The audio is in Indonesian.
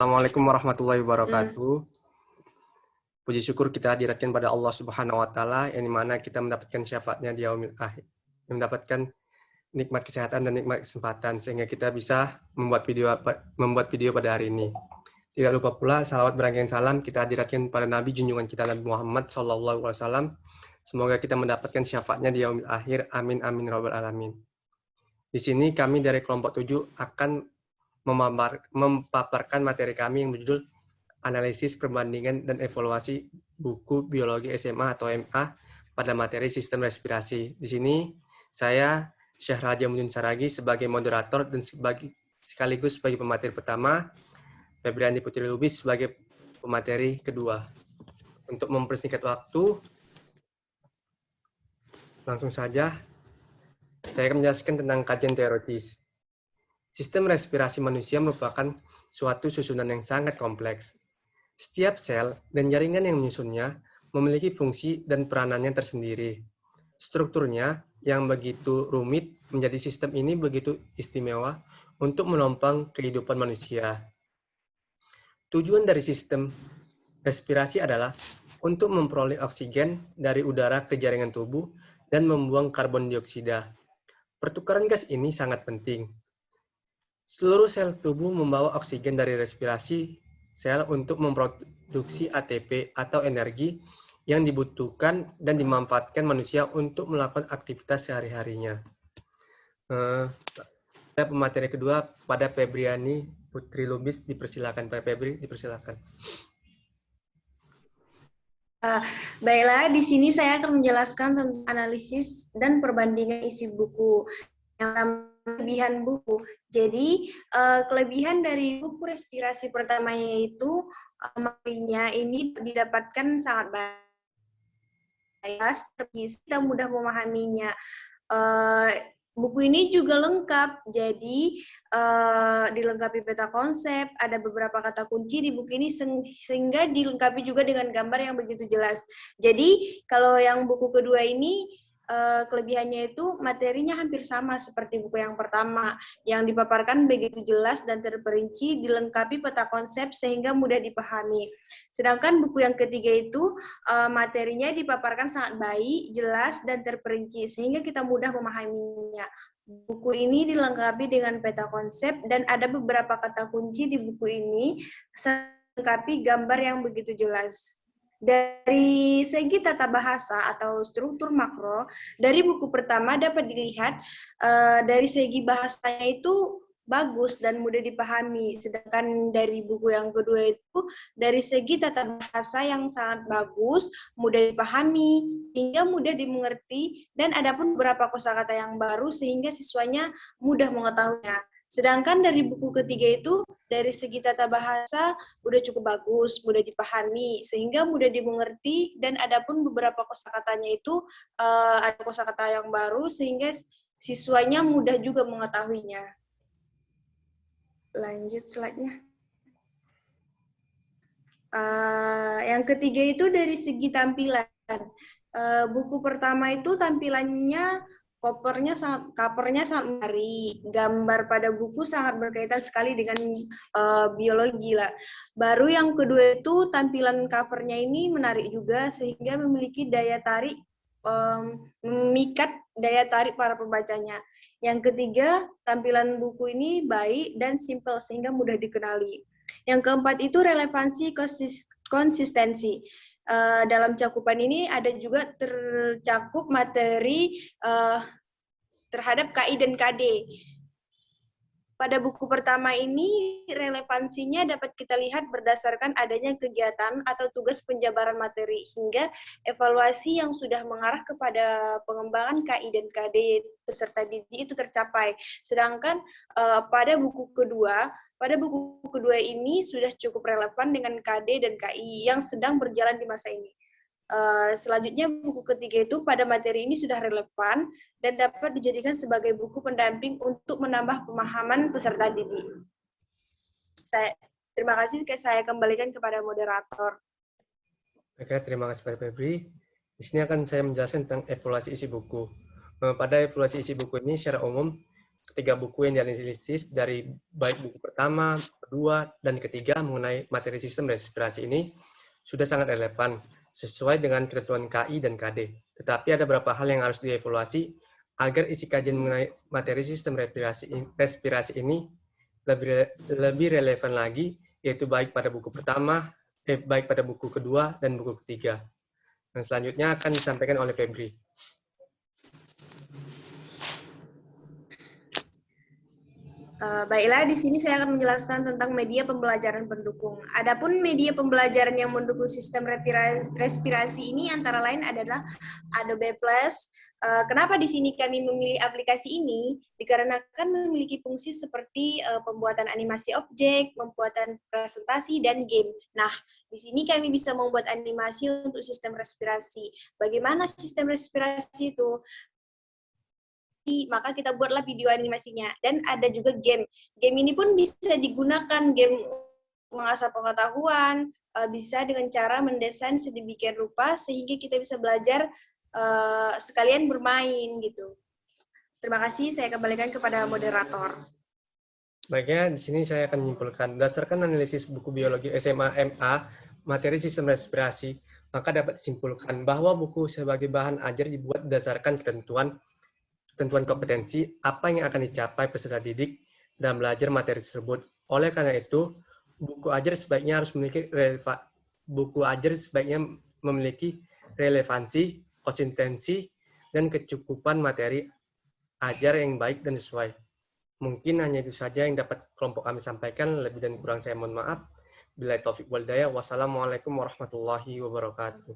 Assalamualaikum warahmatullahi Hmm. wabarakatuh. Puji syukur kita hadiratkan pada Allah Subhanahu wa taala yang dimana kita mendapatkan syafaatnya di yaumil akhir. Mendapatkan nikmat kesehatan dan nikmat kesempatan sehingga kita bisa membuat video pada hari ini. Tidak lupa pula salawat berangkat salam kita hadiratkan pada Nabi junjungan kita Nabi Muhammad SAW. Semoga kita mendapatkan syafaatnya di yaumil akhir. Amin amin rabbal alamin. Di sini kami dari kelompok 7 akan memaparkan materi kami yang berjudul analisis perbandingan dan evaluasi buku biologi SMA atau MA pada materi sistem respirasi. Di sini saya Syekh Raja Mudin Saragi sebagai moderator dan sekaligus sebagai pemateri pertama, Febriani Putri Lubis sebagai pemateri kedua. Untuk mempersingkat waktu, langsung saja saya akan menjelaskan tentang kajian teoritis. Sistem respirasi manusia merupakan suatu susunan yang sangat kompleks. Setiap sel dan jaringan yang menyusunnya memiliki fungsi dan peranannya tersendiri. Strukturnya yang begitu rumit menjadi sistem ini begitu istimewa untuk menopang kehidupan manusia. Tujuan dari sistem respirasi adalah untuk memperoleh oksigen dari udara ke jaringan tubuh dan membuang karbon dioksida. Pertukaran gas ini sangat penting. Seluruh sel tubuh membawa oksigen dari respirasi sel untuk memproduksi ATP atau energi yang dibutuhkan dan dimanfaatkan manusia untuk melakukan aktivitas sehari-harinya. Saya pemateri kedua pada Febriani Putri Lubis, dipersilakan Pak Febri, dipersilakan. Baiklah, di sini saya akan menjelaskan tentang analisis dan perbandingan isi buku. Yang kelebihan buku. Jadi, kelebihan dari buku respirasi pertamanya itu materinya ini didapatkan sangat baik, kita mudah memahaminya. Buku ini juga lengkap, jadi dilengkapi peta konsep, ada beberapa kata kunci di buku ini sehingga dilengkapi juga dengan gambar yang begitu jelas. Jadi kalau yang buku kedua ini kelebihannya itu materinya hampir sama seperti buku yang pertama, yang dipaparkan begitu jelas dan terperinci, dilengkapi peta konsep sehingga mudah dipahami. Sedangkan buku yang ketiga itu materinya dipaparkan sangat baik, jelas, dan terperinci sehingga kita mudah memahaminya. Buku ini dilengkapi dengan peta konsep dan ada beberapa kata kunci di buku ini melengkapi gambar yang begitu jelas. Dari segi tata bahasa atau struktur makro, dari buku pertama dapat dilihat dari segi bahasanya itu bagus dan mudah dipahami. Sedangkan dari buku yang kedua itu dari segi tata bahasa yang sangat bagus, mudah dipahami, sehingga mudah dimengerti, dan ada pun beberapa kosakata yang baru sehingga siswanya mudah mengetahuinya. Sedangkan dari buku ketiga itu, dari segi tata bahasa udah cukup bagus, mudah dipahami, sehingga mudah dimengerti, dan ada pun beberapa kosakatanya itu ada kosakata yang baru, sehingga siswanya mudah juga mengetahuinya. Lanjut slide-nya. Yang ketiga itu dari segi tampilan. Buku pertama itu tampilannya covernya sangat menarik. Gambar pada buku sangat berkaitan sekali dengan biologi lah. Baru yang kedua itu tampilan covernya ini menarik juga sehingga memiliki daya tarik, memikat daya tarik para pembacanya. Yang ketiga, tampilan buku ini baik dan simpel sehingga mudah dikenali. Yang keempat itu relevansi konsistensi. Dalam cakupan ini ada juga tercakup materi terhadap KI dan KD. Pada buku pertama ini, relevansinya dapat kita lihat berdasarkan adanya kegiatan atau tugas penjabaran materi, hingga evaluasi yang sudah mengarah kepada pengembangan KI dan KD peserta didik itu tercapai. Sedangkan pada buku kedua ini sudah cukup relevan dengan KD dan KI yang sedang berjalan di masa ini. Selanjutnya buku ketiga itu pada materi ini sudah relevan dan dapat dijadikan sebagai buku pendamping untuk menambah pemahaman peserta didik. Terima kasih, saya kembalikan kepada moderator. Oke, terima kasih Pak Febri. Di sini akan saya menjelaskan tentang evaluasi isi buku. Pada evaluasi isi buku ini secara umum, ketiga buku yang dianalisis dari baik buku pertama, kedua dan ketiga mengenai materi sistem respirasi ini sudah sangat relevan sesuai dengan ketentuan KI dan KD. Tetapi ada beberapa hal yang harus dievaluasi agar isi kajian mengenai materi sistem respirasi ini lebih relevan lagi, yaitu baik pada buku pertama, baik pada buku kedua dan buku ketiga. Dan selanjutnya akan disampaikan oleh Febri. Baiklah, di sini saya akan menjelaskan tentang media pembelajaran pendukung. Adapun media pembelajaran yang mendukung sistem respirasi ini antara lain adalah Adobe Flash. Kenapa di sini kami memilih aplikasi ini? Dikarenakan memiliki fungsi seperti pembuatan animasi objek, pembuatan presentasi, dan game. Nah, di sini kami bisa membuat animasi untuk sistem respirasi. Bagaimana sistem respirasi itu? Maka kita buatlah video animasinya. Dan ada juga game. Game ini pun bisa digunakan, game mengasah pengetahuan, bisa dengan cara mendesain sedemikian rupa sehingga kita bisa belajar sekalian bermain gitu. Terima kasih, saya kembalikan kepada moderator. Baiknya, di sini saya akan menyimpulkan, berdasarkan analisis buku biologi SMA MA, materi sistem respirasi, maka dapat disimpulkan bahwa buku sebagai bahan ajar dibuat berdasarkan ketentuan kompetensi apa yang akan dicapai peserta didik dalam belajar materi tersebut. Oleh karena itu, buku ajar sebaiknya memiliki relevansi, konsistensi, dan kecukupan materi ajar yang baik dan sesuai. Mungkin hanya itu saja yang dapat kelompok kami sampaikan. Lebih dan kurang saya mohon maaf. Billahi taufik wal hidayah. Wassalamualaikum warahmatullahi wabarakatuh.